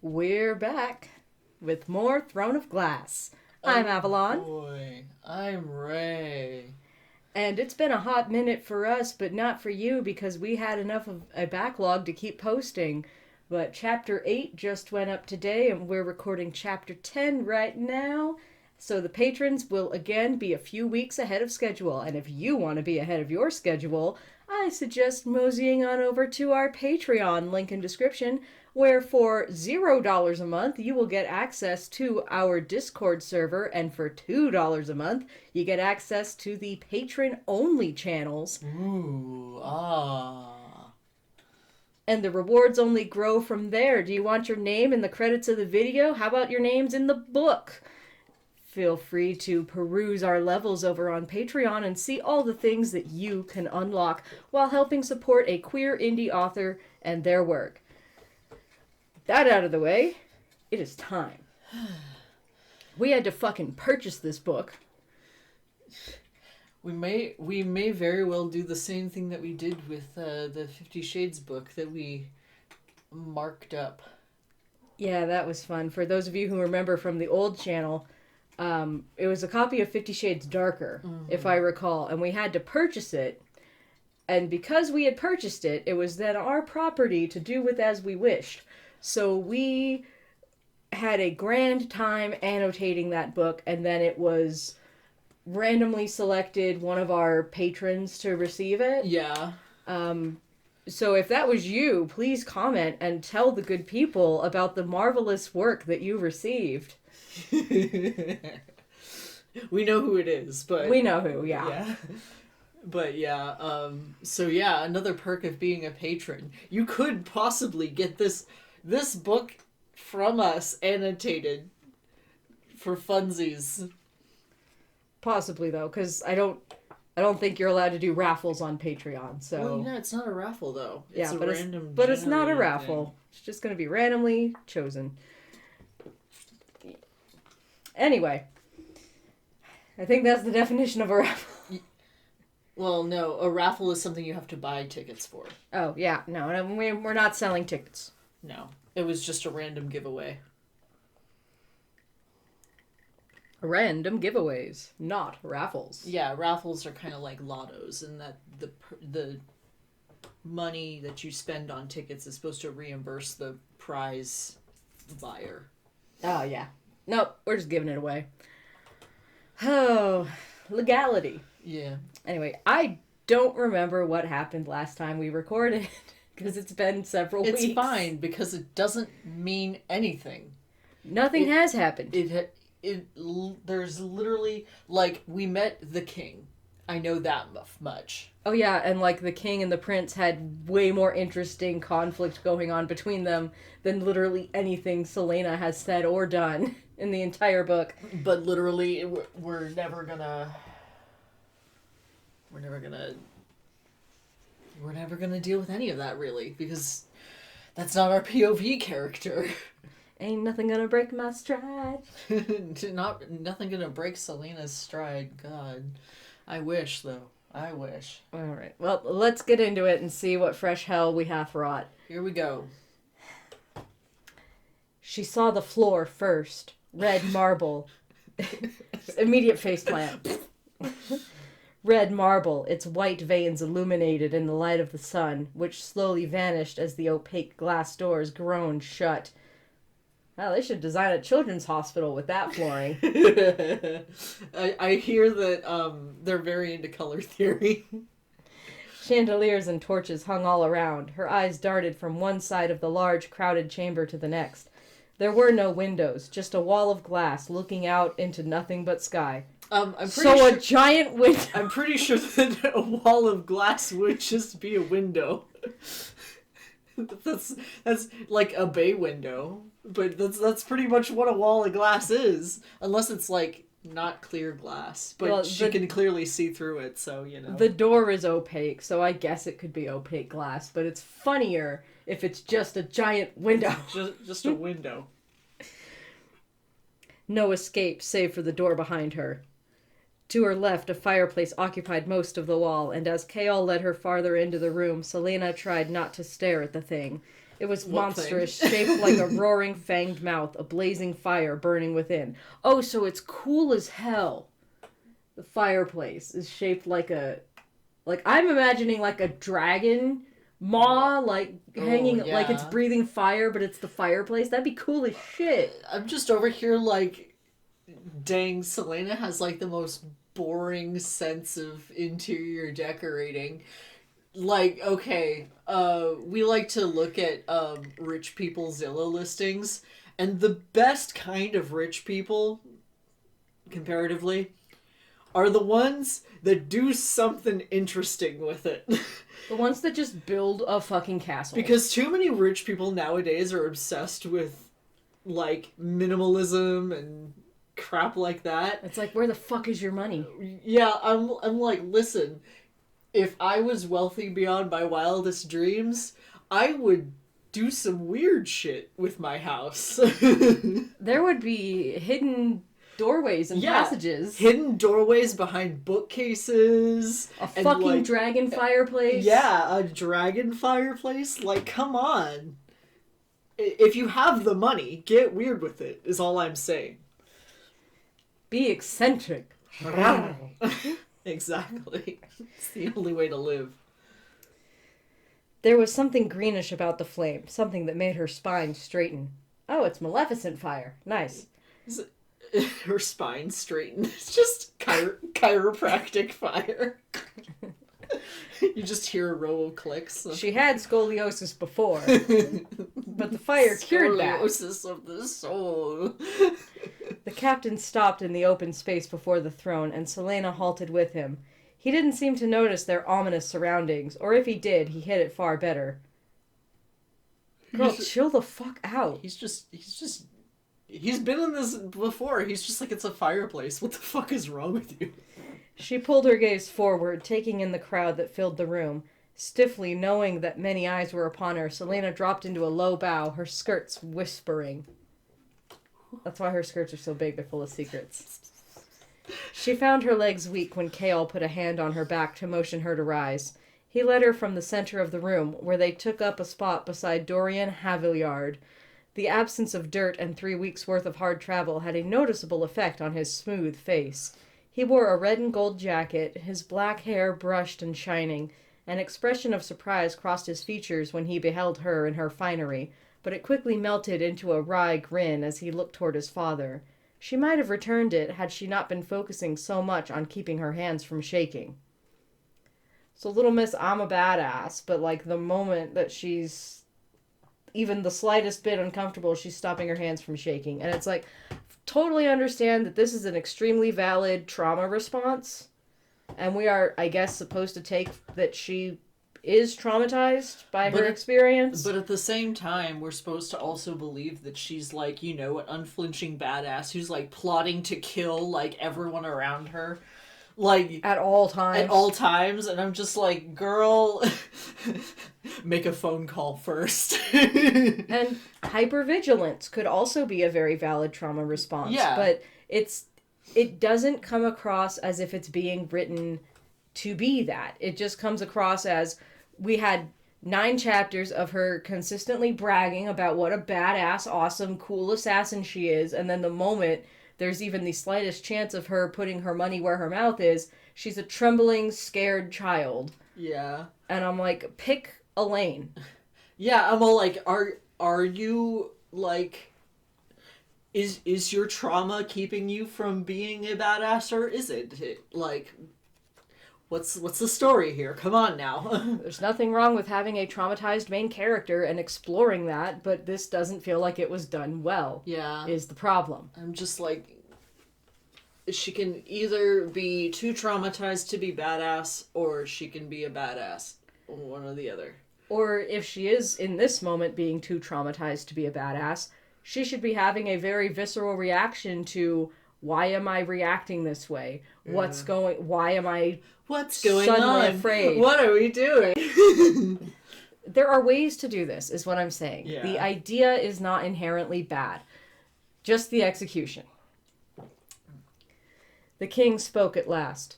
We're back with more Throne of Glass. I'm Avalon. Boy, I'm Ray. And it's been a hot minute for us, but not for you because we had enough of a backlog to keep posting. But Chapter 8 just went up today, and we're recording Chapter 10 right now. So the patrons will again be a few weeks ahead of schedule. And if you want to be ahead of your schedule, I suggest moseying on over to our Patreon, link in description, where for $0 a month, you will get access to our Discord server, and for $2 a month, you get access to the patron-only channels. Ooh, And the rewards only grow from there. Do you want your name in the credits of the video? How about your names in the book? Feel free to peruse our levels over on Patreon and see all the things that you can unlock while helping support a queer indie author and their work. That out of the way, it is time. We had to fucking purchase this book. We may very well do the same thing that we did with the 50 Shades book that we marked up. Yeah, that was fun. For those of you who remember from the old channel, it was a copy of 50 Shades Darker, if I recall, and we had to purchase it. And because we had purchased it, it was then our property to do with as we wished. So we had a grand time annotating that book, and then it was randomly selected one of our patrons to receive it. Yeah. So if that was you, please comment and tell the good people about the marvelous work that you received. We know who it is, but... We know who, yeah. But yeah, so yeah, another perk of being a patron. You could possibly get this book from us annotated for funsies. Possibly though, because I don't think you're allowed to do raffles on Patreon. So well, yeah, it's not a raffle though. It's but it's not a raffle. Thing. It's just going to be randomly chosen. Anyway, I think that's the definition of a raffle. Well, no, a raffle is something you have to buy tickets for. Oh yeah, no, we're not selling tickets. No, it was just a random giveaway. Random giveaways, not raffles. Yeah, raffles are kind of like lottos, in that the money that you spend on tickets is supposed to reimburse the prize buyer. Oh yeah, nope, we're just giving it away. Oh, legality. Yeah. Anyway, I don't remember what happened last time we recorded because it's been several weeks. It's fine because it doesn't mean anything. Nothing has happened. There's literally, like, we met the king. I know that much. Oh yeah, and like the king and the prince had way more interesting conflict going on between them than literally anything Selena has said or done in the entire book. But literally, we're never gonna deal with any of that, really, because that's not our POV character. Ain't nothing gonna break my stride. Nothing gonna break Selena's stride. God. I wish, though. I wish. Alright, well, let's get into it and see what fresh hell we hath wrought. Here we go. She saw the floor first. Red marble. Immediate faceplant. Red marble, its white veins illuminated in the light of the sun, which slowly vanished as the opaque glass doors groaned shut. Well, they should design a children's hospital with that flooring. I hear that they're very into color theory. Chandeliers and torches hung all around. Her eyes darted from one side of the large, crowded chamber to the next. There were no windows, just a wall of glass looking out into nothing but sky. A giant window. I'm pretty sure that a wall of glass would just be a window. That's like a bay window, but that's pretty much what a wall of glass is, unless it's like not clear glass, but she can clearly see through it, so you know. The door is opaque, so I guess it could be opaque glass, but it's funnier if it's just a giant window. just a window. No escape save for the door behind her. To her left, a fireplace occupied most of the wall, and as Kaol led her farther into the room, Selena tried not to stare at the thing. It was What monstrous, thing? shaped like a roaring fanged mouth, a blazing fire burning within. Oh, so it's cool as hell. The fireplace is shaped like a... Like, I'm imagining like a dragon maw, like, hanging, like it's yeah. breathing fire, but it's the fireplace. That'd be cool as shit. I'm just over here like, dang, Selena has like the most boring sense of interior decorating. Like, okay, we like to look at rich people Zillow listings, and the best kind of rich people, comparatively, are the ones that do something interesting with it. The ones that just build a fucking castle. Because too many rich people nowadays are obsessed with, like, minimalism and crap like that. It's like, where the fuck is your money? Yeah, I'm like, listen, if I was wealthy beyond my wildest dreams, I would do some weird shit with my house. There would be hidden doorways and passages. Hidden doorways behind bookcases. A fucking like, dragon fireplace. Yeah, a dragon fireplace. Like, come on. If you have the money, get weird with it, is all I'm saying. Be eccentric. Exactly. It's the only way to live. There was something greenish about the flame, something that made her spine straighten. Oh, it's Maleficent fire. Nice. Her spine straightened. It's just chiropractic fire. You just hear a row of clicks. She had scoliosis before, but the fire cured that. Scoliosis of the soul. The captain stopped in the open space before the throne, and Selena halted with him. He didn't seem to notice their ominous surroundings, or if he did, he hid it far better. Girl, chill the fuck out. He's been in this before. He's just like, it's a fireplace. What the fuck is wrong with you? She pulled her gaze forward, taking in the crowd that filled the room. Stiffly, knowing that many eyes were upon her, Selena dropped into a low bow, her skirts whispering. That's why her skirts are so big, they're full of secrets. She found her legs weak when Kaol put a hand on her back to motion her to rise. He led her from the center of the room, where they took up a spot beside Dorian Havillard. The absence of dirt and 3 weeks' worth of hard travel had a noticeable effect on his smooth face. He wore a red and gold jacket, his black hair brushed and shining. An expression of surprise crossed his features when he beheld her in her finery, but it quickly melted into a wry grin as he looked toward his father. She might have returned it had she not been focusing so much on keeping her hands from shaking. So Little Miss, I'm a badass, but like the moment that she's even the slightest bit uncomfortable, she's stopping her hands from shaking. And it's like, totally understand that this is an extremely valid trauma response. And we are, I guess, supposed to take that she is traumatized by her experience. But at the same time, we're supposed to also believe that she's like, you know, an unflinching badass who's like plotting to kill like everyone around her. Like at all times. At all times. And I'm just like, girl, make a phone call first. And hypervigilance could also be a very valid trauma response. Yeah. But it doesn't come across as if it's being written to be that. It just comes across as we had 9 chapters of her consistently bragging about what a badass, awesome, cool assassin she is, and then the moment there's even the slightest chance of her putting her money where her mouth is, she's a trembling, scared child. Yeah. And I'm like, pick a lane. Yeah, I'm all like, are you, like, is your trauma keeping you from being a badass, or is it? Like, what's the story here? Come on now. There's nothing wrong with having a traumatized main character and exploring that, but this doesn't feel like it was done well. Yeah. Is the problem. I'm just like, she can either be too traumatized to be badass, or she can be a badass. One or the other. Or if she is, in this moment, being too traumatized to be a badass, she should be having a very visceral reaction to, why am I reacting this way? Why am I going on? Afraid? What are we doing? There are ways to do this, is what I'm saying. Yeah. The idea is not inherently bad. Just the execution. The king spoke at last.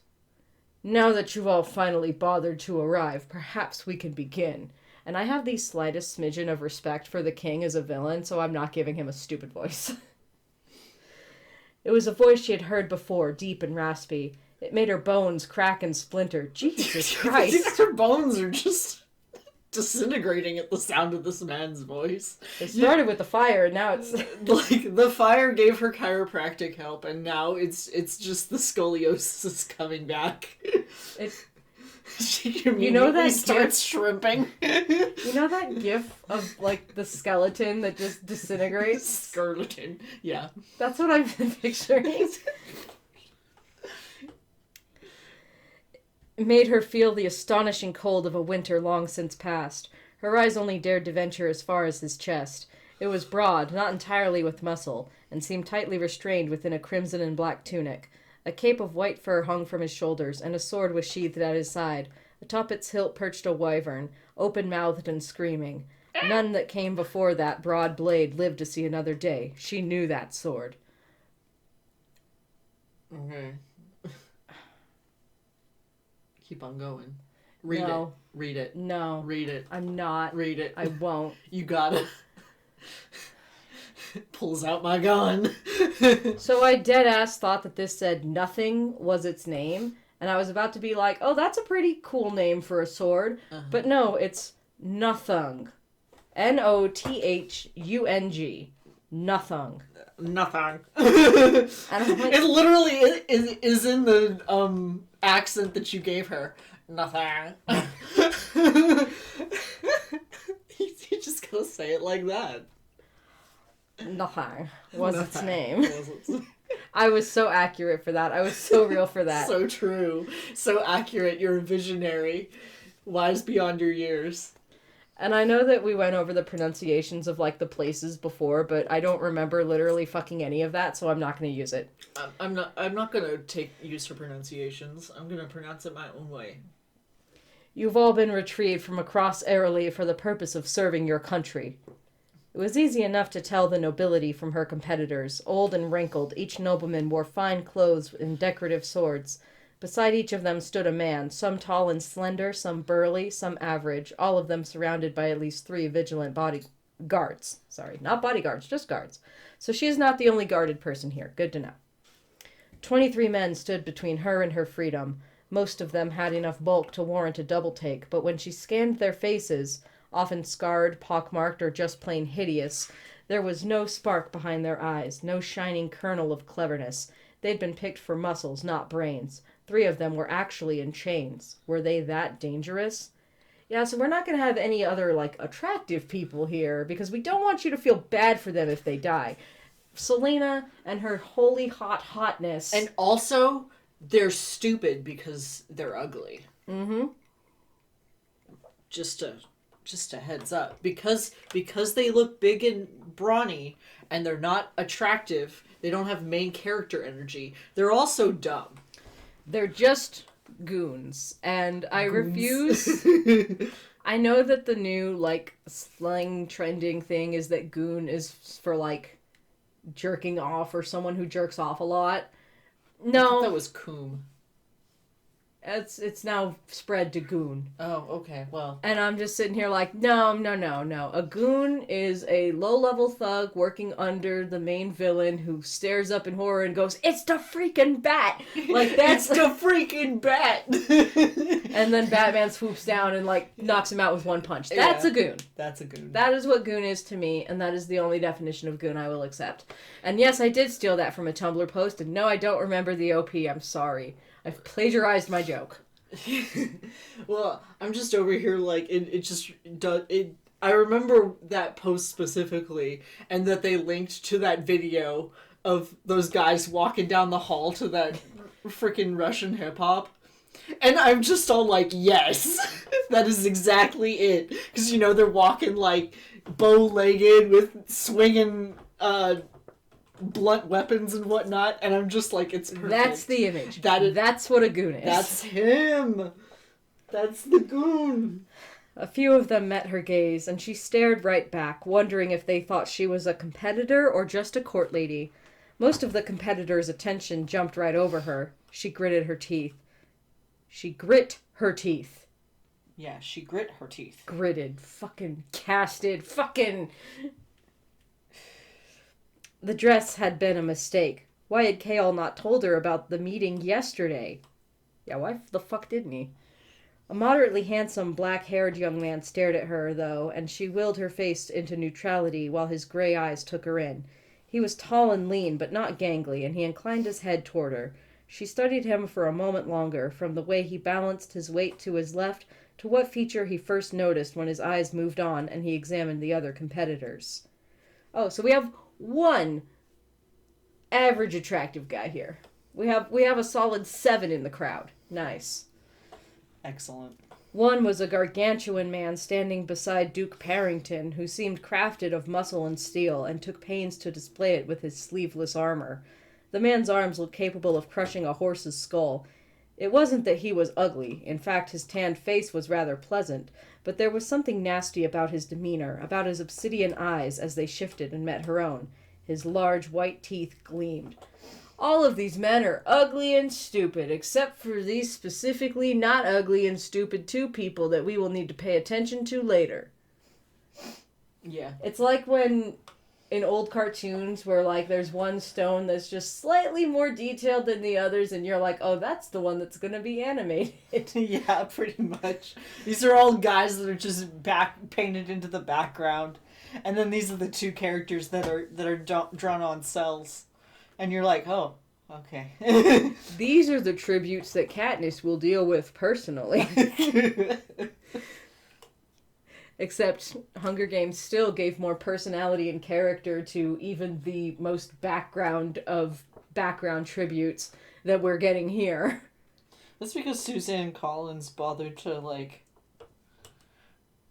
Now that you've all finally bothered to arrive, perhaps we can begin. And I have the slightest smidgen of respect for the king as a villain, so I'm not giving him a stupid voice. It was a voice she had heard before, deep and raspy. It made her bones crack and splinter. Jesus Christ. Her bones are just disintegrating at the sound of this man's voice. It started with the fire, and now it's... Like, the fire gave her chiropractic help, and now it's just the scoliosis is coming back. She immediately starts shrimping. You know that gif of, like, the skeleton that just disintegrates? Skeleton, yeah. That's what I've been picturing. It made her feel the astonishing cold of a winter long since past. Her eyes only dared to venture as far as his chest. It was broad, not entirely with muscle, and seemed tightly restrained within a crimson and black tunic. A cape of white fur hung from his shoulders, and a sword was sheathed at his side. Atop its hilt perched a wyvern, open-mouthed and screaming. None that came before that broad blade lived to see another day. She knew that sword. Okay. Keep on going. Read it. Read it. No. Read it. I'm not. Read it. I won't. You got it. Pulls out my gun. So I deadass thought that this said nothing was its name, and I was about to be like, oh, that's a pretty cool name for a sword. But no, it's Nothung. Nothung. Nothung. Nothing. And I'm like, It literally is in the accent that you gave her. Nothing. You just gotta say it like that. Nothung was its Nothing. name. I was so accurate for that. I was so real for that. So true. So accurate. You're a visionary. Wise beyond your years. And I know that we went over the pronunciations of, like, the places before, but I don't remember literally fucking any of that, so I'm not going to use it. I'm not gonna take use for pronunciations. I'm gonna pronounce it my own way. You've all been retrieved from across Aeriel for the purpose of serving your country. It was easy enough to tell the nobility from her competitors. Old and wrinkled, each nobleman wore fine clothes and decorative swords. Beside each of them stood a man, some tall and slender, some burly, some average, all of them surrounded by at least 3 vigilant guards. Sorry, not bodyguards, just guards. So she is not the only guarded person here. Good to know. 23 men stood between her and her freedom. Most of them had enough bulk to warrant a double take, but when she scanned their faces, often scarred, pockmarked, or just plain hideous, there was no spark behind their eyes, no shining kernel of cleverness. They'd been picked for muscles, not brains. 3 of them were actually in chains. Were they that dangerous? Yeah, so we're not going to have any other, like, attractive people here, because we don't want you to feel bad for them if they die. Selena and her holy hotness. And also, they're stupid because they're ugly. Mm-hmm. Just a heads up. Because they look big and brawny, and they're not attractive, they don't have main character energy, they're also dumb. They're just goons. And I refuse... I know that the new, like, slang trending thing is that goon is for, like, jerking off or someone who jerks off a lot. No. I thought that was coom. It's now spread to goon. Oh, okay, well. And I'm just sitting here like, no. A goon is a low-level thug working under the main villain who stares up in horror and goes, "It's the freaking bat!" Like, that's... It's the freaking bat! And then Batman swoops down and, like, knocks him out with one punch. That's a goon. That's a goon. That is what goon is to me, and that is the only definition of goon I will accept. And yes, I did steal that from a Tumblr post, and no, I don't remember the OP. I'm sorry. I've plagiarized my joke. Well, I'm just over here like, I remember that post specifically, and that they linked to that video of those guys walking down the hall to that freaking Russian hip-hop. And I'm just all like, yes, that is exactly it. Because, you know, they're walking like bow-legged with swinging, blunt weapons and whatnot, and I'm just like, it's perfect. That's the image. That's what a goon is. That's him. That's the goon. A few of them met her gaze, and she stared right back, wondering if they thought she was a competitor or just a court lady. Most of the competitors' attention jumped right over her. She grit her teeth. Yeah, she grit her teeth. Gritted. Fucking casted. Fucking... The dress had been a mistake. Why had Kale not told her about the meeting yesterday? Yeah, why the fuck didn't he? A moderately handsome, black-haired young man stared at her, though, and she willed her face into neutrality while his gray eyes took her in. He was tall and lean, but not gangly, and he inclined his head toward her. She studied him for a moment longer, from the way he balanced his weight to his left to what feature he first noticed when his eyes moved on and he examined the other competitors. Oh, so we have one average attractive guy here. We have a solid 7 in the crowd. Nice. Excellent. One was a gargantuan man standing beside Duke Parrington, who seemed crafted of muscle and steel, and took pains to display it with his sleeveless armor. The man's arms looked capable of crushing a horse's skull. It wasn't that he was ugly. In fact, his tanned face was rather pleasant, but there was something nasty about his demeanor, about his obsidian eyes as they shifted and met her own. His large white teeth gleamed. All of these men are ugly and stupid, except for these specifically not ugly and stupid 2 people that we will need to pay attention to later. Yeah. It's like when in old cartoons where, like, there's one stone that's just slightly more detailed than the others, and you're like, oh, that's the one that's gonna be animated. Yeah, pretty much. These are all guys that are just painted into the background. And then these are the 2 characters that are drawn on cells. And you're like, oh, okay. These are the tributes that Katniss will deal with personally. Except Hunger Games still gave more personality and character to even the most background of background tributes that we're getting here. That's because Suzanne Collins bothered to, like,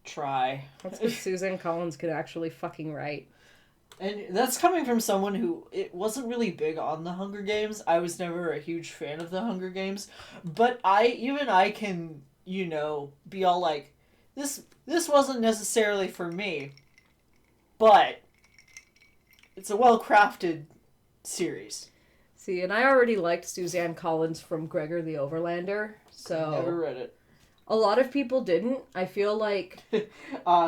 try. That's what Suzanne Collins could actually fucking write. And that's coming from someone who it wasn't really big on the Hunger Games. I was never a huge fan of the Hunger Games, but I can, be all like, this wasn't necessarily for me, but it's a well-crafted series. See, and I already liked Suzanne Collins from Gregor the Overlander, so... Never read it. A lot of people didn't. I feel like...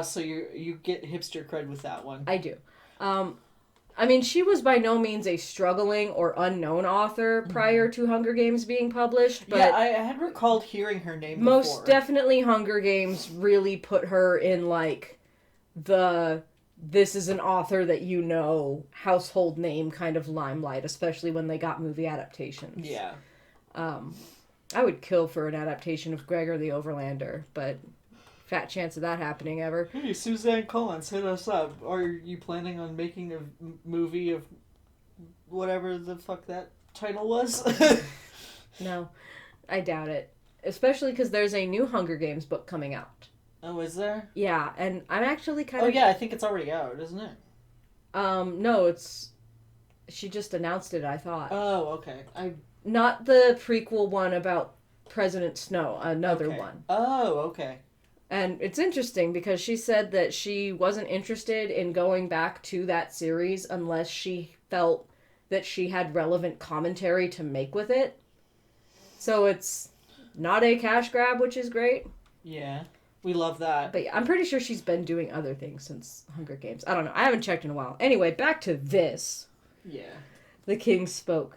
So you get hipster cred with that one. I do. I mean, she was by no means a struggling or unknown author prior to Hunger Games being published, but... Yeah, I had recalled hearing her name before. Most definitely Hunger Games really put her in, like, this is an author that you know, household name kind of limelight, especially when they got movie adaptations. Yeah. I would kill for an adaptation of Gregor the Overlander, but fat chance of that happening ever. Hey, Suzanne Collins, hit us up. Are you planning on making a movie of whatever the fuck that title was? No, I doubt it. Especially because there's a new Hunger Games book coming out. Oh, is there? Yeah, and I'm actually kind of... Oh, yeah, I think it's already out, isn't it? No, it's... She just announced it, I thought. Oh, okay. Not the prequel one about President Snow, another one. Oh, okay. And it's interesting because she said that she wasn't interested in going back to that series unless she felt that she had relevant commentary to make with it. So it's not a cash grab, which is great. Yeah, we love that. But yeah, I'm pretty sure she's been doing other things since Hunger Games. I don't know. I haven't checked in a while. Anyway, back to this. Yeah. The king spoke.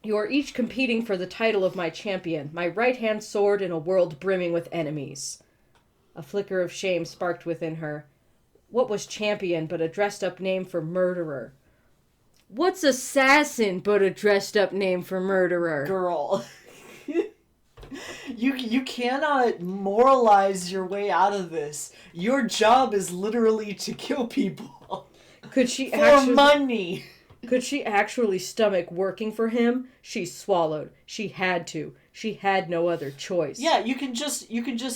You are each competing for the title of my champion, my right-hand sword in a world brimming with enemies. A flicker of shame sparked within her. What was champion but a dressed-up name for murderer? What's assassin but a dressed-up name for murderer? Girl. You cannot moralize your way out of this. Your job is literally to kill people. Could she for money? Could she actually stomach working for him? She swallowed. She had to. She had no other choice. Yeah, you can just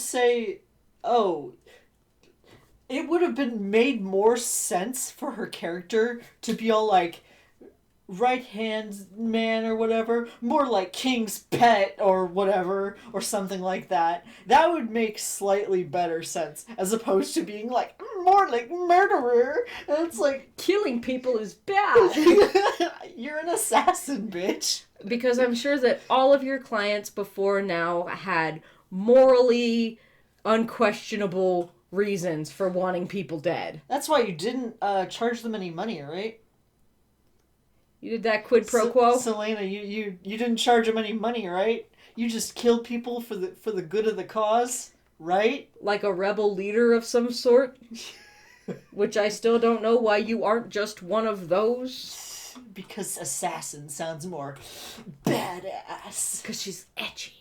say, oh, it would have been made more sense for her character to be all like right hand man or whatever, more like king's pet or whatever, or something like that. That would make slightly better sense as opposed to being like more like murderer. And it's like, killing people is bad. You're an assassin, bitch. Because I'm sure that all of your clients before now had morally unquestionable reasons for wanting people dead. That's why you didn't charge them any money, right? You did that quid pro quo? Selena, you didn't charge them any money, right? You just killed people for the good of the cause, right? Like a rebel leader of some sort? Which I still don't know why you aren't just one of those. Because assassin sounds more badass. Because she's edgy.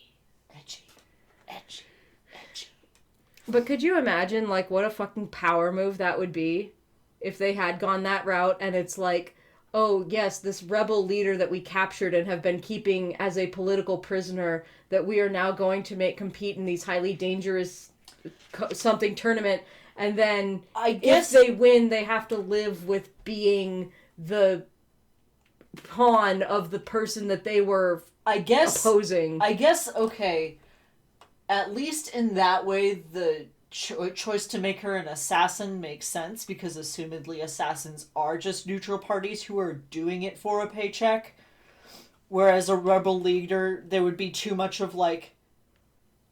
Edgy. But could you imagine, like, what a fucking power move that would be if they had gone that route and it's like, oh, yes, this rebel leader that we captured and have been keeping as a political prisoner that we are now going to make compete in these highly dangerous something tournament. And then if they win, they have to live with being the pawn of the person that they were opposing. I guess, okay, at least in that way, the choice to make her an assassin makes sense, because assumedly assassins are just neutral parties who are doing it for a paycheck. Whereas a rebel leader, there would be too much of like,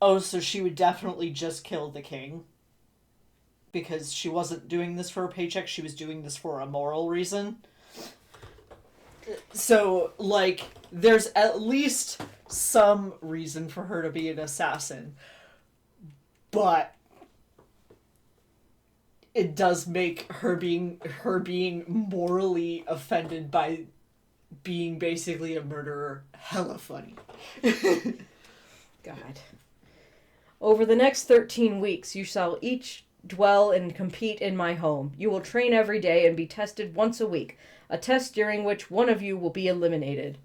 oh, so she would definitely just kill the king. Because she wasn't doing this for a paycheck, she was doing this for a moral reason. So, like, there's at least some reason for her to be an assassin. But it does make her being morally offended by being basically a murderer hella funny. God. Over the next 13 weeks, you shall each dwell and compete in my home. You will train every day and be tested once a week, a test during which one of you will be eliminated.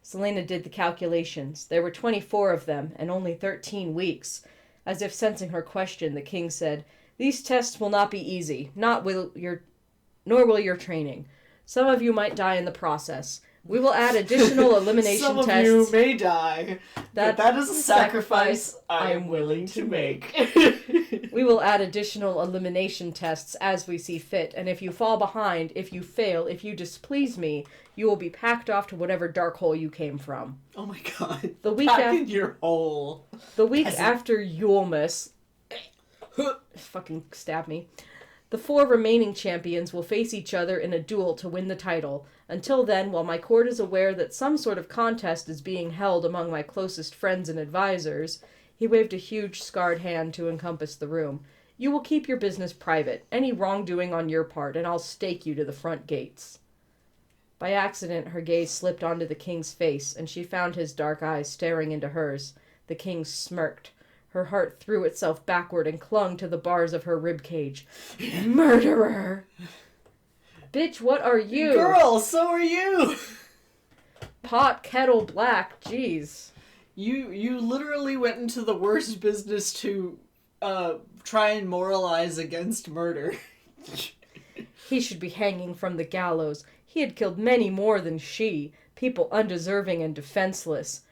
Selena did the calculations. There were 24 of them, and only 13 weeks. As if sensing her question, the king said, "These tests will not be easy, nor will your training. Some of you might die in the process. We will add additional elimination tests. Some of you may die, but that is a sacrifice I am willing to make." We will add additional elimination tests as we see fit, and if you fall behind, if you fail, if you displease me, you will be packed off to whatever dark hole you came from. Oh my god. The week Back in your hole. The week after Yulmus... fucking stab me. The 4 remaining champions will face each other in a duel to win the title. Until then, while my court is aware that some sort of contest is being held among my closest friends and advisors, he waved a huge scarred hand to encompass the room, you will keep your business private, any wrongdoing on your part, and I'll stake you to the front gates. By accident, her gaze slipped onto the king's face, and she found his dark eyes staring into hers. The king smirked. Her heart threw itself backward and clung to the bars of her ribcage. Murderer! Bitch, what are you? Girl, so are you! Pot, kettle, black, jeez. You literally went into the worst business to try and moralize against murder. He should be hanging from the gallows. He had killed many more than she, people undeserving and defenseless.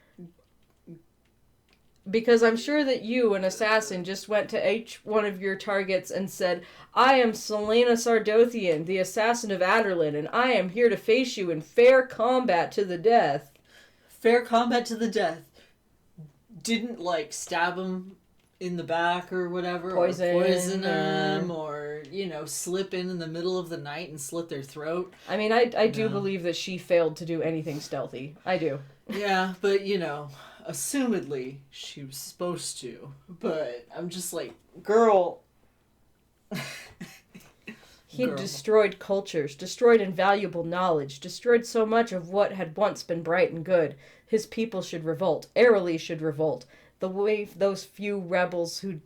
Because I'm sure that you, an assassin, just went to each one of your targets and said, "I am Selena Sardothian, the assassin of Adderlin, and I am here to face you in fair combat to the death." Fair combat to the death. Didn't, like, stab him in the back or whatever, poison them, or, you know, slip in the middle of the night and slit their throat. I mean, I do believe that she failed to do anything stealthy. I do. Yeah, but, you know, assumedly she was supposed to. But I'm just like, girl. He destroyed cultures, destroyed invaluable knowledge, destroyed so much of what had once been bright and good. His people should revolt. Aeriel should revolt. The way those few rebels who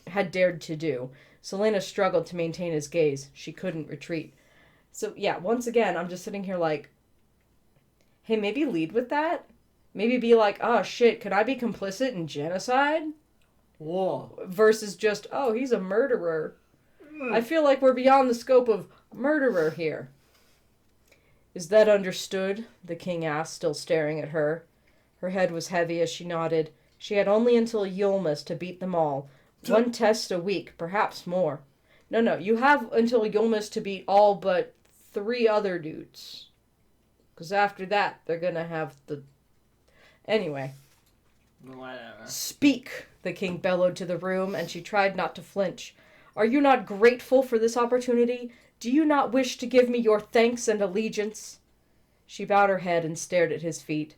had dared to do. Selena struggled to maintain his gaze. She couldn't retreat. So, yeah, once again, I'm just sitting here like, hey, maybe lead with that? Maybe be like, oh, shit, could I be complicit in genocide? Whoa. Versus just, oh, he's a murderer. I feel like we're beyond the scope of murderer here. Is that understood? The king asked, still staring at her. Her head was heavy as she nodded. She had only until Yulmus to beat them all. 1 test a week, perhaps more. No, you have until Yulmus to beat all but 3 other dudes. Because after that, they're gonna have the... Anyway. Whatever. Speak, the king bellowed to the room, and she tried not to flinch. Are you not grateful for this opportunity? Do you not wish to give me your thanks and allegiance? She bowed her head and stared at his feet.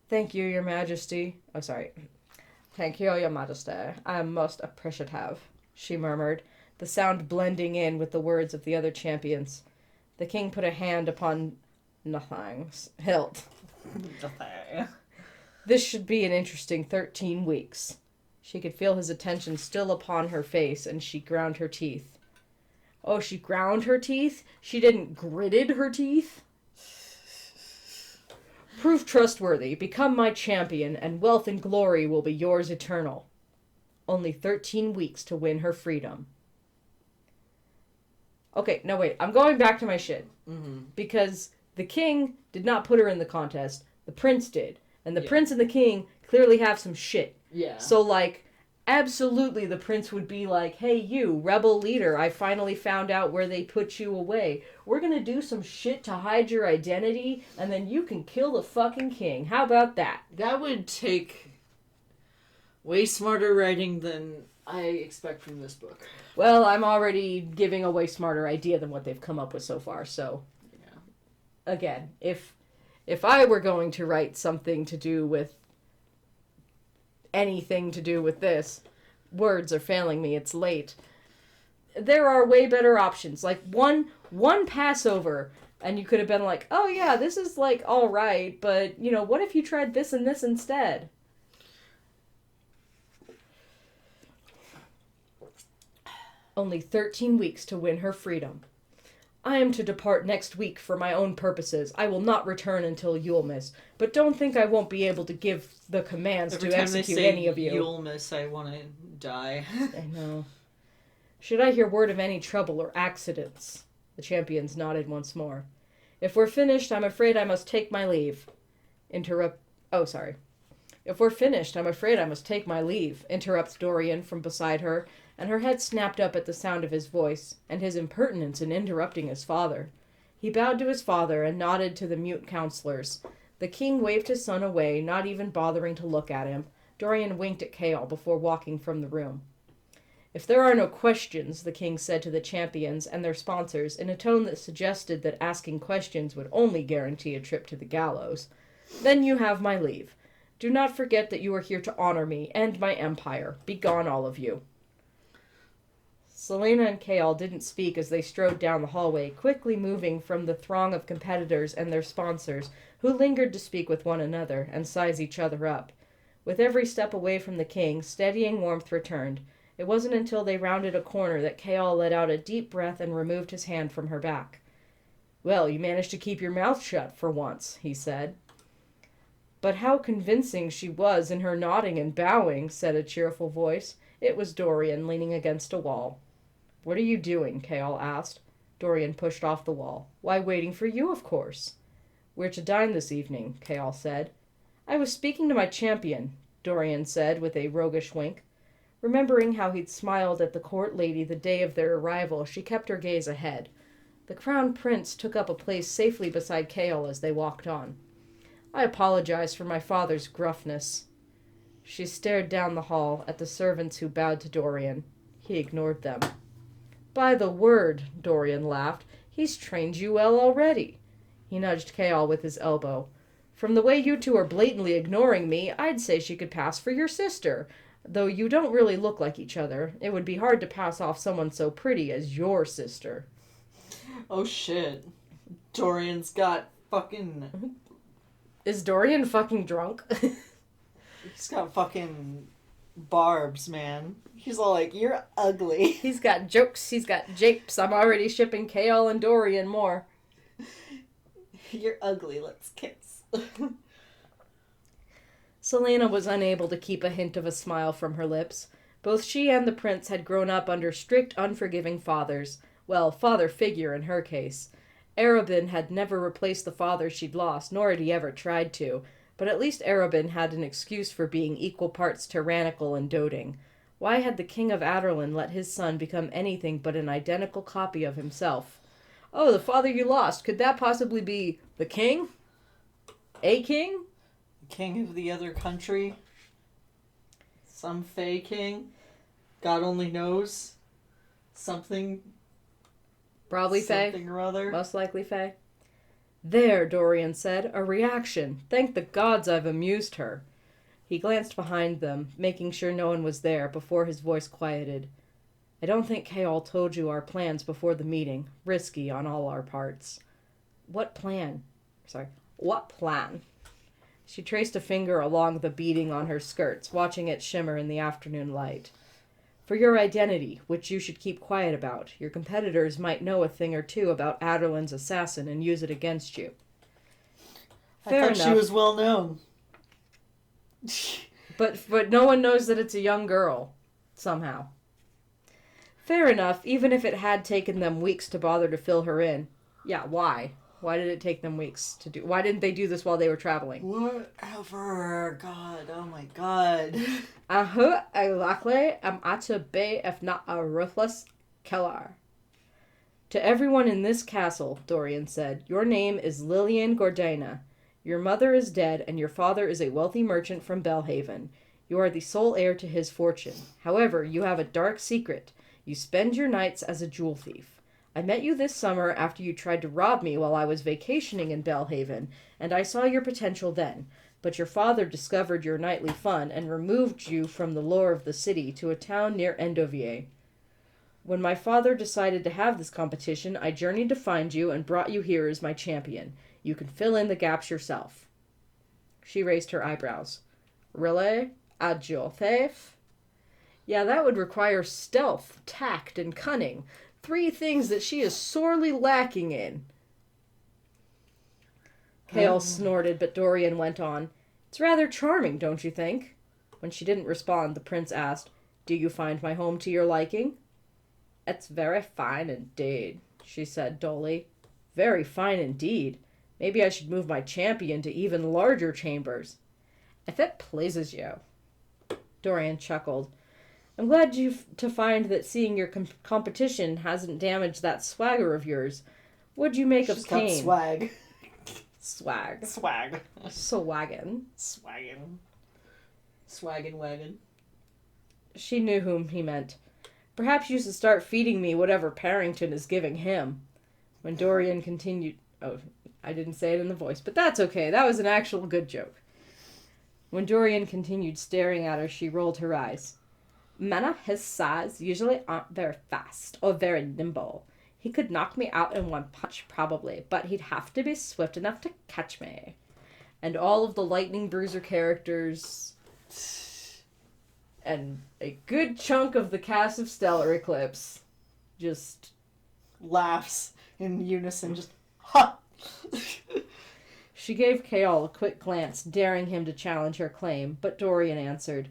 Thank you, your majesty. Oh, sorry. Thank you, your majesty. I am most appreciative, she murmured, the sound blending in with the words of the other champions. The king put a hand upon Nothing's hilt. Nothing. This should be an interesting 13 weeks. She could feel his attention still upon her face, and she ground her teeth. Oh, she ground her teeth? She didn't gritted her teeth? Prove trustworthy, become my champion, and wealth and glory will be yours eternal. Only 13 weeks to win her freedom. Okay, no wait, I'm going back to my shit. Mm-hmm. Because the king did not put her in the contest, the prince did. And the prince and the king clearly have some shit. Yeah. So, like, absolutely the prince would be like, hey, you, rebel leader, I finally found out where they put you away. We're gonna do some shit to hide your identity, and then you can kill the fucking king. How about that? That would take way smarter writing than I expect from this book. Well, I'm already giving a way smarter idea than what they've come up with so far, so... Yeah. Again, if I were going to write something to do with anything to do with this, words are failing me, it's late. There are way better options. Like, one Passover, and you could have been like, oh yeah, this is like alright, but, you know, what if you tried this and this instead? Only 13 weeks to win her freedom. I am to depart next week for my own purposes. I will not return until Yulemas, but don't think I won't be able to give the commands to execute any of you. Yulemas, I want to die. I know. Should I hear word of any trouble or accidents? The champions nodded once more. If we're finished, I'm afraid I must take my leave. If we're finished, I'm afraid I must take my leave, interrupts Dorian from beside her, and her head snapped up at the sound of his voice, and his impertinence in interrupting his father. He bowed to his father and nodded to the mute counselors. The king waved his son away, not even bothering to look at him. Dorian winked at Chaol before walking from the room. If there are no questions, the king said to the champions and their sponsors in a tone that suggested that asking questions would only guarantee a trip to the gallows, then you have my leave. Do not forget that you are here to honor me and my empire. Begone, all of you. Selena and Chaol didn't speak as they strode down the hallway, quickly moving from the throng of competitors and their sponsors, who lingered to speak with one another and size each other up. With every step away from the king, steadying warmth returned. It wasn't until they rounded a corner that Chaol let out a deep breath and removed his hand from her back. Well, you managed to keep your mouth shut for once, he said. But how convincing she was in her nodding and bowing, said a cheerful voice. It was Dorian, leaning against a wall. What are you doing? Chaol asked. Dorian pushed off the wall. Why, waiting for you, of course. We're to dine this evening, Chaol said. I was speaking to my champion, Dorian said with a roguish wink. Remembering how he'd smiled at the court lady the day of their arrival, she kept her gaze ahead. The crown prince took up a place safely beside Chaol as they walked on. I apologize for my father's gruffness. She stared down the hall at the servants who bowed to Dorian. He ignored them. By the word, Dorian laughed, he's trained you well already. He nudged Chaol with his elbow. From the way you two are blatantly ignoring me, I'd say she could pass for your sister. Though you don't really look like each other, it would be hard to pass off someone so pretty as your sister. Oh shit. Dorian's got fucking... Is Dorian fucking drunk? He's got fucking barbs, man. He's all like, you're ugly. He's got jokes, he's got japes. I'm already shipping Chaol and Dorian more. You're ugly, let's kiss. Selena was unable to keep a hint of a smile from her lips. Both she and the prince had grown up under strict, unforgiving fathers. Well, father figure in her case. Arobin had never replaced the father she'd lost, nor had he ever tried to. But at least Arobin had an excuse for being equal parts tyrannical and doting. Why had the king of Aderlin let his son become anything but an identical copy of himself? Oh, the father you lost. Could that possibly be the king? A king? King of the other country? Some Fey king. God only knows. Something. Probably Fae. Something or other. Most likely Fae. There, Dorian said. A reaction. Thank the gods I've amused her. He glanced behind them, making sure no one was there, before his voice quieted. I don't think Kayal told you our plans before the meeting. Risky on all our parts. What plan? What plan? She traced a finger along the beading on her skirts, watching it shimmer in the afternoon light. For your identity, which you should keep quiet about. Your competitors might know a thing or two about Aderlin's assassin and use it against you. Fair enough. She was well known. But no one knows that it's a young girl, somehow. Fair enough, even if it had taken them weeks to bother to fill her in. Yeah, why? Why did it take them weeks to do? Why didn't they do this while they were traveling? Whatever. God, oh my God. Who exactly am I to be if not a ruthless killer? To everyone in this castle, Dorian said, your name is Lillian Gordana. Your mother is dead, and your father is a wealthy merchant from Belhaven. You are the sole heir to his fortune. However, you have a dark secret. You spend your nights as a jewel thief. I met you this summer after you tried to rob me while I was vacationing in Belhaven, and I saw your potential then. But your father discovered your nightly fun and removed you from the lure of the city to a town near Endovier. When my father decided to have this competition, I journeyed to find you and brought you here as my champion. You can fill in the gaps yourself. She raised her eyebrows. Really? A jewel thief? Yeah, that would require stealth, tact, and cunning. 3 things that she is sorely lacking in. Kale snorted, but Dorian went on. It's rather charming, don't you think? When she didn't respond, the prince asked, Do you find my home to your liking? It's very fine indeed, she said dully. Very fine indeed. Maybe I should move my champion to even larger chambers. If it pleases you. Dorian chuckled. I'm glad to find that seeing your competition hasn't damaged that swagger of yours. What'd you make of Kane? Swag. Swag. Swag. Swaggin. Swaggin. Swaggin' wagon. She knew whom he meant. Perhaps you should start feeding me whatever Parrington is giving him. When Dorian continued... Oh, I didn't say it in the voice, but that's okay. That was an actual good joke. When Dorian continued staring at her, she rolled her eyes. Men of his size usually aren't very fast or very nimble. He could knock me out in one punch, probably, but he'd have to be swift enough to catch me. And all of the Lightning Bruiser characters and a good chunk of the cast of Stellar Eclipse just laughs in unison, just ha! She gave Kaol a quick glance, daring him to challenge her claim, but Dorian answered,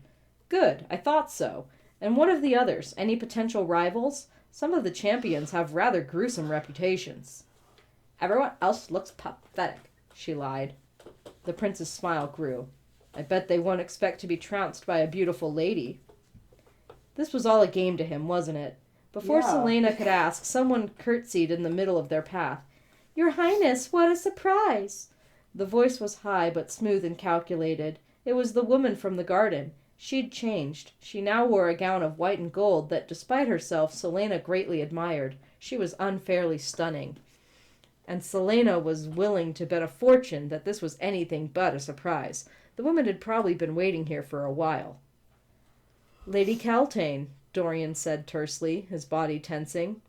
Good, I thought so. And what of the others? Any potential rivals? Some of the champions have rather gruesome reputations. Everyone else looks pathetic, she lied. The prince's smile grew. I bet they won't expect to be trounced by a beautiful lady. This was all a game to him, wasn't it? Before Selena could ask, someone curtsied in the middle of their path. Your Highness, what a surprise! The voice was high but smooth and calculated. It was the woman from the garden. She'd changed. She now wore a gown of white and gold that, despite herself, Selena greatly admired. She was unfairly stunning. And Selena was willing to bet a fortune that this was anything but a surprise. The woman had probably been waiting here for a while. Lady Caltaine, Dorian said tersely, his body tensing.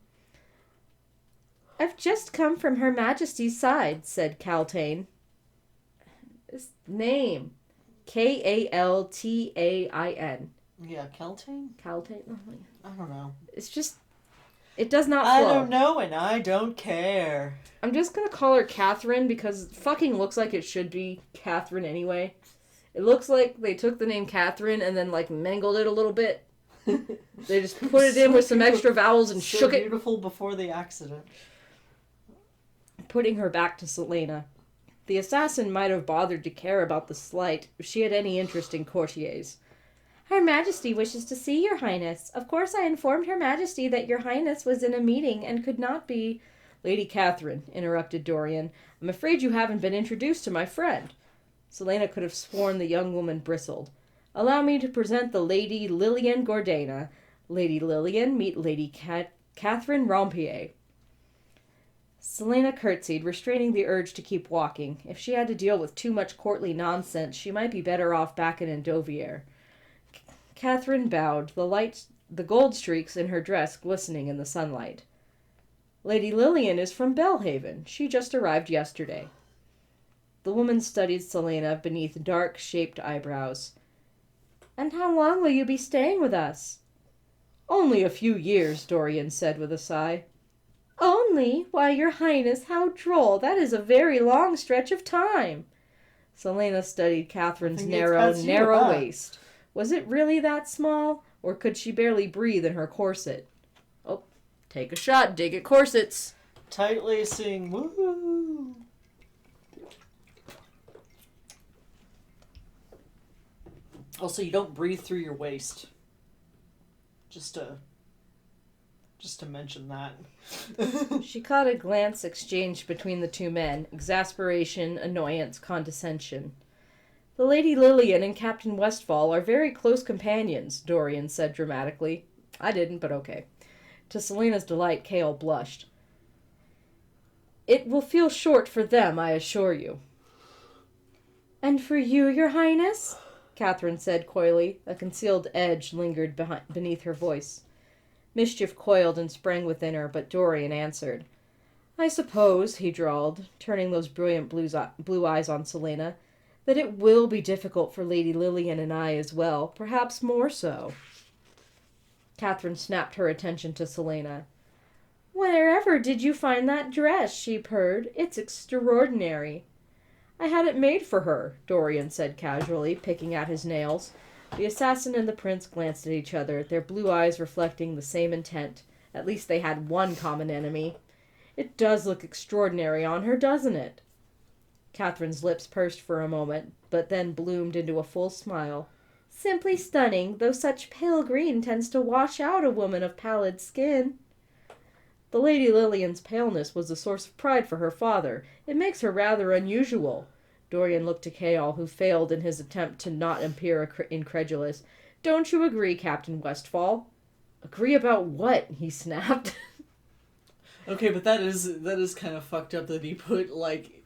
I've just come from Her Majesty's side, said Caltaine. His name. Kaltain. Yeah, Caltaine? Caltaine? I don't know. It's just... It does not flow. I don't know and I don't care. I'm just gonna call her Catherine because it fucking looks like it should be Catherine anyway. It looks like they took the name Catherine and then, like, mangled it a little bit. They just put it in with some extra vowels and shook it. Beautiful before the accident. Putting her back to Selena. The assassin might have bothered to care about the slight if she had any interest in courtiers. Her Majesty wishes to see your Highness. Of course I informed Her Majesty that your Highness was in a meeting and could not be... Lady Catherine, interrupted Dorian. I'm afraid you haven't been introduced to my friend. Selena could have sworn the young woman bristled. Allow me to present the Lady Lillian Gordana. Lady Lillian, meet Lady Catherine Rompier. Selena curtsied, restraining the urge to keep walking. If she had to deal with too much courtly nonsense, she might be better off back in Endovier. Catherine bowed, the gold streaks in her dress glistening in the sunlight. Lady Lillian is from Belhaven. She just arrived yesterday. The woman studied Selena beneath dark-shaped eyebrows. And how long will you be staying with us? Only a few years, Dorian said with a sigh. Only? Why, your highness, how droll. That is a very long stretch of time. Selena studied Catherine's narrow waist. Was it really that small? Or could she barely breathe in her corset? Oh, take a shot, dig at corsets. Tight lacing, woo! Also, you don't breathe through your waist. Just to mention that. She caught a glance exchanged between the two men. Exasperation, annoyance, condescension. The Lady Lillian and Captain Westfall are very close companions, Dorian said dramatically. I didn't, but okay. To Selena's delight, Cale blushed. It will feel short for them, I assure you. And for you, your highness? Catherine said coyly. A concealed edge lingered beneath her voice. Mischief coiled and sprang within her, but Dorian answered. I suppose, he drawled, turning those brilliant blue eyes on Selena, that it will be difficult for Lady Lillian and I as well, perhaps more so. Catherine snapped her attention to Selena. Wherever did you find that dress? She purred. It's extraordinary. I had it made for her, Dorian said casually, picking at his nails. The assassin and the prince glanced at each other, their blue eyes reflecting the same intent. At least they had one common enemy. It does look extraordinary on her, doesn't it? Catherine's lips pursed for a moment, but then bloomed into a full smile. Simply stunning, though such pale green tends to wash out a woman of pallid skin. The Lady Lillian's paleness was a source of pride for her father. It makes her rather unusual. Dorian looked to Cale, who failed in his attempt to not appear incredulous. Don't you agree, Captain Westfall? Agree about what? He snapped. Okay, but that is kind of fucked up that he put, like,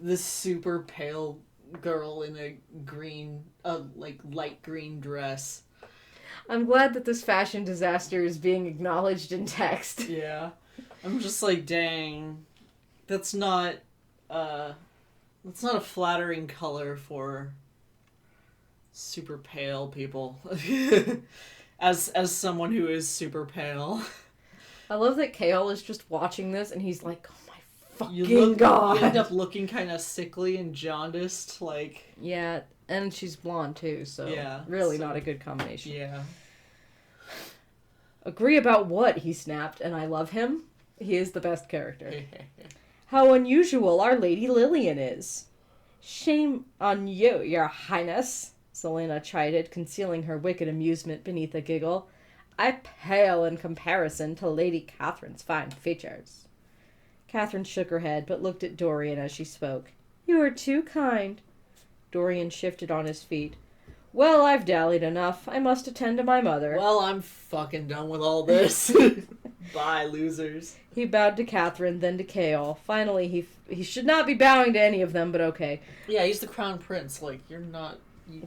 this super pale girl in a green, light green dress. I'm glad that this fashion disaster is being acknowledged in text. Yeah. I'm just like, dang. That's not a flattering color for super pale people. as someone who is super pale. I love that Cale is just watching this and he's like, oh my fucking god. You end up looking kind of sickly and jaundiced, like... Yeah, and she's blonde too, so really not a good combination. Yeah. Agree about what? He snapped, and I love him. He is the best character. How unusual our Lady Lillian is. Shame on you, your highness, Selena chided, concealing her wicked amusement beneath a giggle. I pale in comparison to Lady Catherine's fine features. Catherine shook her head, but looked at Dorian as she spoke. You are too kind. Dorian shifted on his feet. Well, I've dallied enough. I must attend to my mother. Well, I'm fucking done with all this. Bye, losers. He bowed to Catherine, then to Cale. Finally, he should not be bowing to any of them, but okay. Yeah, he's the crown prince. Like, you're not...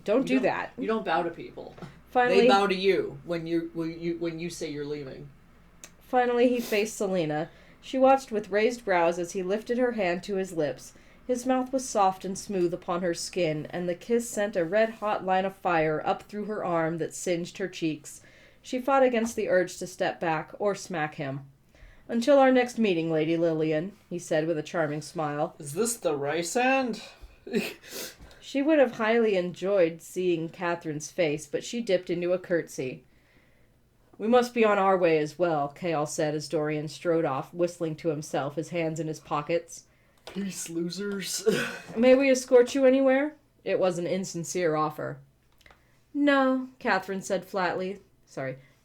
Don't do that. You don't bow to people. Finally, they bow to you when you say you're leaving. Finally, he faced Selena. She watched with raised brows as he lifted her hand to his lips. His mouth was soft and smooth upon her skin, and the kiss sent a red-hot line of fire up through her arm that singed her cheeks. She fought against the urge to step back or smack him. Until our next meeting, Lady Lillian, he said with a charming smile. Is this the rice hand? She would have highly enjoyed seeing Catherine's face, but she dipped into a curtsy. We must be on our way as well, Cale said as Dorian strode off, whistling to himself, his hands in his pockets. Peace, losers. May we escort you anywhere? It was an insincere offer. No, Catherine said flatly.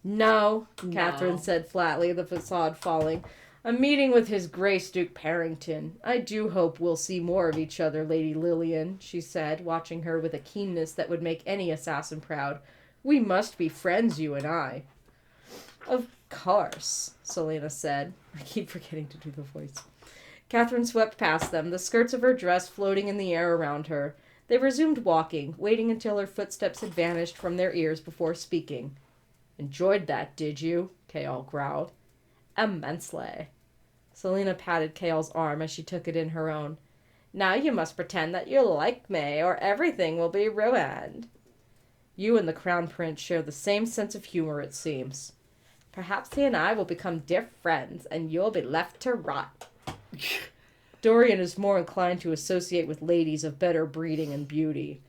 No, Catherine said flatly, the facade falling. I'm meeting with His Grace Duke Parrington. I do hope we'll see more of each other, Lady Lillian, she said, watching her with a keenness that would make any assassin proud. We must be friends, you and I. Of course, Selena said. I keep forgetting to do the voice. Catherine swept past them, the skirts of her dress floating in the air around her. They resumed walking, waiting until her footsteps had vanished from their ears before speaking. Enjoyed that, did you? Kaol growled. Immensely. Selena patted Kaol's arm as she took it in her own. Now you must pretend that you like me, or everything will be ruined. You and the Crown Prince share the same sense of humor, it seems. Perhaps he and I will become dear friends, and you'll be left to rot. Dorian is more inclined to associate with ladies of better breeding and beauty.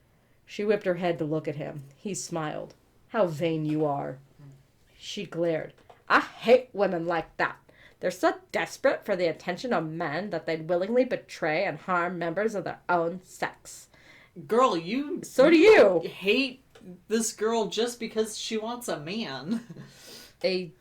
She whipped her head to look at him. He smiled. How vain you are. She glared. I hate women like that. They're so desperate for the attention of men that they'd willingly betray and harm members of their own sex. Girl, So do you. Hate this girl just because she wants a man. A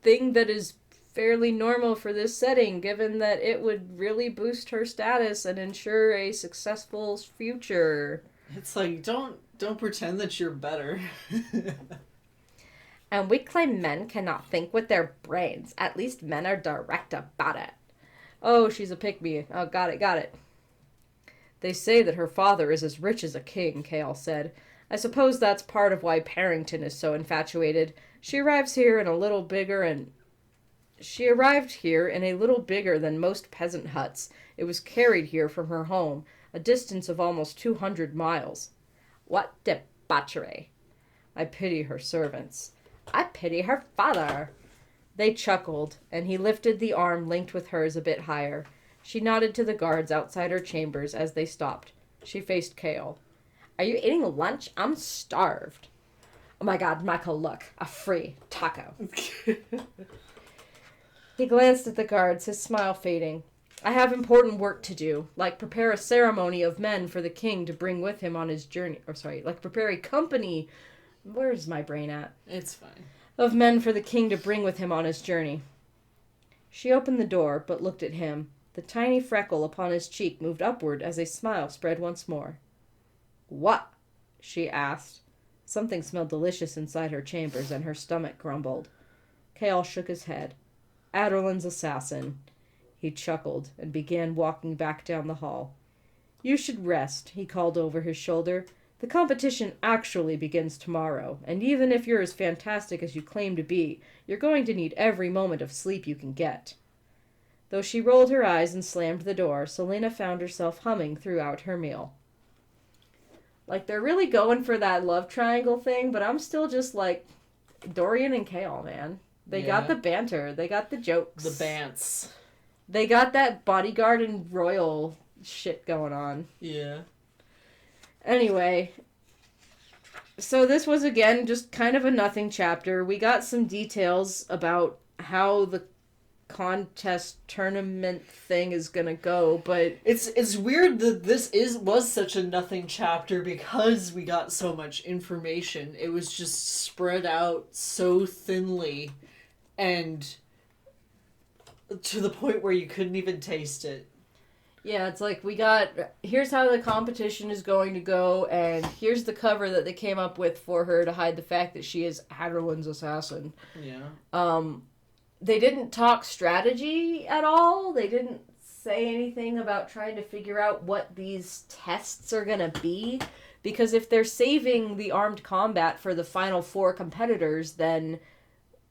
thing that is fairly normal for this setting, given that it would really boost her status and ensure a successful future. It's like, don't pretend that you're better. And we claim men cannot think with their brains. At least men are direct about it. Oh, she's a pick-me. Oh, got it. They say that her father is as rich as a king, Kaol said. I suppose that's part of why Parrington is so infatuated. She arrived here in a little bigger than most peasant huts. It was carried here from her home, a distance of almost 200 miles. What debauchery. I pity her servants. I pity her father. They chuckled, and he lifted the arm linked with hers a bit higher. She nodded to the guards outside her chambers as they stopped. She faced Kaol. Are you eating lunch? I'm starved. Oh my god, Michael, look. A free taco. He glanced at the guards, his smile fading. I have important work to do, like prepare a ceremony of men for the king to bring with him on his journey. Prepare a company. Where's my brain at? It's fine. Of men for the king to bring with him on his journey. She opened the door, but looked at him. The tiny freckle upon his cheek moved upward as a smile spread once more. What? She asked. Something smelled delicious inside her chambers, and her stomach grumbled. Kaol shook his head. Aderlin's assassin. He chuckled and began walking back down the hall. You should rest, he called over his shoulder. The competition actually begins tomorrow, and even if you're as fantastic as you claim to be, you're going to need every moment of sleep you can get. Though she rolled her eyes and slammed the door, Selena found herself humming throughout her meal. Like, they're really going for that love triangle thing, but I'm still just like, Dorian and Kaol, man. They got the banter. They got the jokes. The bants. They got that bodyguard and royal shit going on. Yeah. Anyway, so this was, again, just kind of a nothing chapter. We got some details about how the contest tournament thing is gonna go, but it's weird that this was such a nothing chapter because we got so much information. It was just spread out so thinly and to the point where you couldn't even taste it. Yeah, it's like here's how the competition is going to go, and here's the cover that they came up with for her to hide the fact that she is Aderlin's assassin. Yeah. They didn't talk strategy at all. They didn't say anything about trying to figure out what these tests are going to be. Because if they're saving the armed combat for the final 4 competitors, then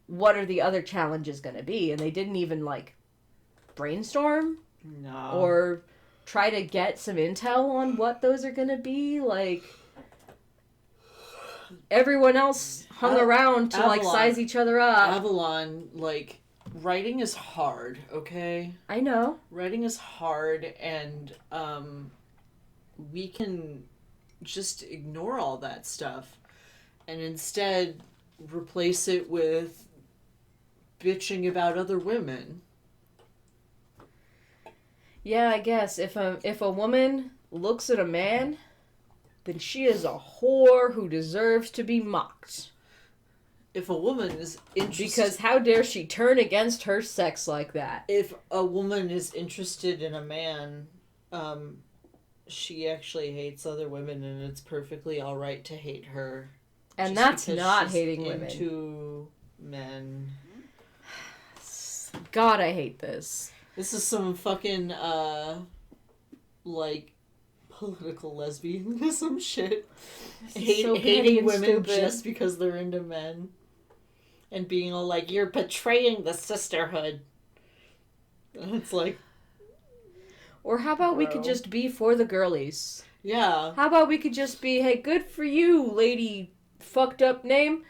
what are the other challenges going to be? And they didn't even, brainstorm? No. Or try to get some intel on what those are going to be? Everyone else hung around to, Avalon, size each other up. Avalon, writing is hard, okay? I know. Writing is hard, and, we can just ignore all that stuff and instead replace it with bitching about other women. Yeah, I guess if a woman looks at a man, then she is a whore who deserves to be mocked. if a woman is interested... Because how dare she turn against her sex like that? If a woman is interested in a man, she actually hates other women, and it's perfectly alright to hate her. And that's not hating women. Into men. God, I hate this. This is some fucking, like, political lesbianism shit. Hating women just because they're into men. And being all like, you're betraying the sisterhood. And it's like... Or how about we could just be for the girlies? Yeah. How about we could just be, hey, good for you, lady fucked up name.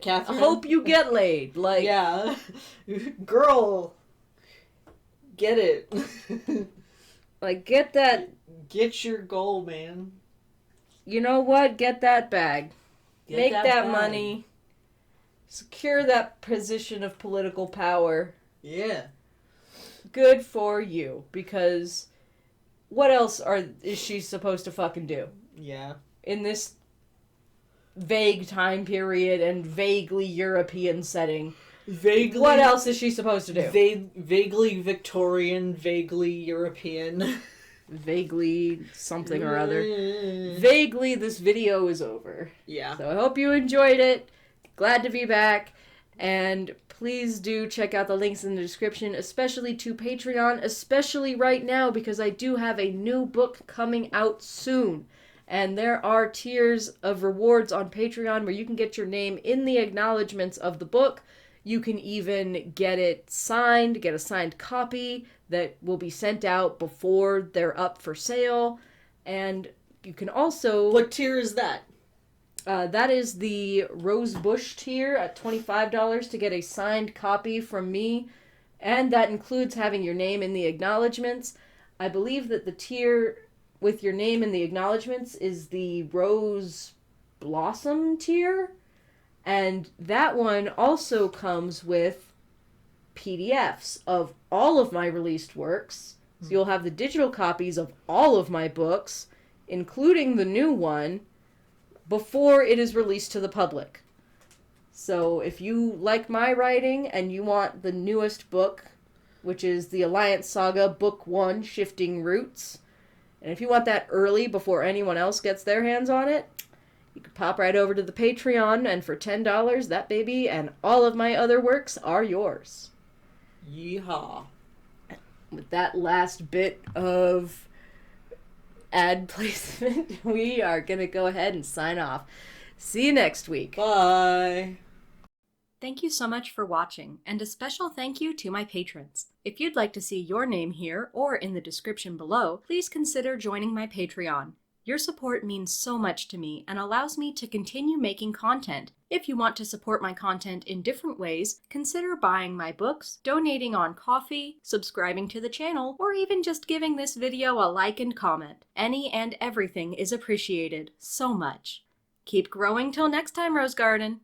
Catherine. I hope you get laid. Like, yeah. Girl. Get it. Like, get that. Get your goal, man. You know what? Get that bag. Make that bag. money. Secure that position of political power. Yeah. Good for you. Because what else is she supposed to fucking do? Yeah. In this vague time period and vaguely European setting. Vaguely. What else is she supposed to do? Vaguely Victorian, vaguely European. Vaguely something or other. Vaguely this video is over. Yeah. So I hope you enjoyed it. Glad to be back. And please do check out the links in the description, especially to Patreon, especially right now because I do have a new book coming out soon. And there are tiers of rewards on Patreon where you can get your name in the acknowledgments of the book. You can even get it signed, get a signed copy that will be sent out before they're up for sale. And you can also... What tier is that? That is the Rose Bush tier at $25 to get a signed copy from me. And that includes having your name in the acknowledgments. I believe that the tier with your name in the acknowledgments is the Rose Blossom tier. And that one also comes with PDFs of all of my released works. So you'll have the digital copies of all of my books, including the new one, before it is released to the public. So if you like my writing and you want the newest book, which is the Alliance Saga Book 1, Shifting Roots, and if you want that early before anyone else gets their hands on it, you can pop right over to the Patreon, and for $10, that baby and all of my other works are yours. Yeehaw. With that last bit of ad placement, we are going to go ahead and sign off. See you next week. Bye. Thank you so much for watching, and a special thank you to my patrons. If you'd like to see your name here or in the description below, please consider joining my Patreon. Your support means so much to me and allows me to continue making content. If you want to support my content in different ways, consider buying my books, donating on Ko-fi, subscribing to the channel, or even just giving this video a like and comment. Any and everything is appreciated so much. Keep growing till next time, Rose Garden!